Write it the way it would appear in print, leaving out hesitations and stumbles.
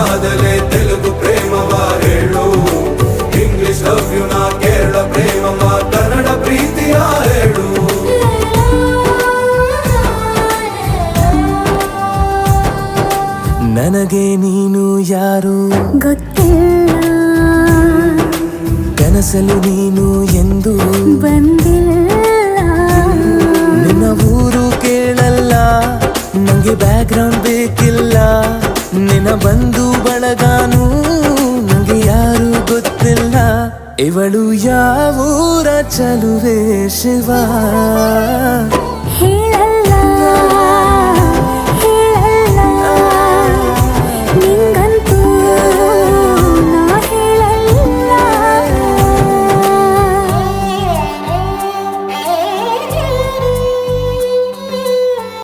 ಆದಲೆ ತೆಲುಗು ಪ್ರೇಮವ ಹೇಳು, English love you ನಾ ಕೇರಳ ಪ್ರೇಮವ ಕನ್ನಡ ಪ್ರೀತಿಯ ಹೇಳು. ನನಗೆ ನೀನು ಯಾರು ಗೊತ್ತಿಲ್ಲ, ಕನಸಲು ನೀನು ಎಂದು ಬಂದಿಲ್ಲ. ನಿನ್ನ ಊರು ಕೇಳಲ್ಲ, ನಂಗೆ ಬ್ಯಾಕ್ ಗ್ರೌಂಡ್ ಬೇಕಿಲ್ಲ. ನಿನ್ನ ಬಂಧು ಬಳಗಾನು ನಂಗೆ ಯಾರು ಗೊತ್ತಿಲ್ಲ. ಇವಳು ಯಾವೂರ ಚಲುವೆ ಶಿವ ಹೇಳ